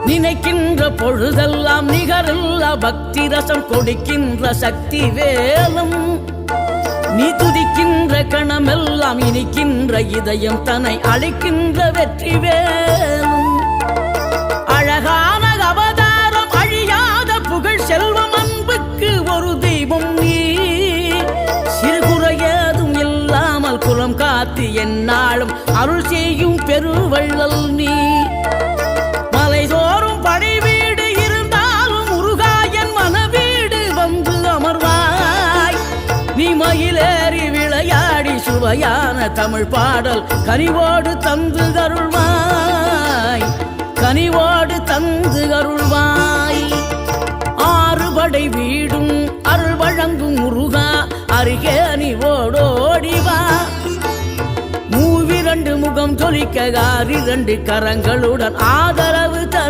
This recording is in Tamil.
நினைக்கின்ற பொழுதெல்லாம் நிகரில்லா பக்தி ரசம் கொடுக்கின்ற சக்தி வேலும் நீ துதிக்கின்ற கணமெல்லாம் இனிக்கின்ற இதயம் தன்னை அழைக்கின்ற வெற்றி வேலும் அழகான அவதாரம் அழியாத புகழ் செல்வம் அன்புக்கு ஒரு தெய்வம் நீ சிறுகுறையதும் இல்லாமல் குலம் காத்து எந்நாளும் அருள் செய்யும் பெருவள்ளல் நீ மலைதோறும் படை வீடு இருந்தாலும் முருகாயன் மனவீடு வந்து அமர்வாய் நீ மயிலேறி விளையாடி சுவையான தமிழ் பாடல் கனிவோடு தந்து அருள்வாய் கனிவோடு தந்து அருள்வாய் ஆறுபடை வீடும் அருள் வழங்கும் முருகா அருகே நீ ஓடோடிவா மூவிரண்டு முகம் தொலிக்க 6 கரங்களுடன் ஆதரவு தரும்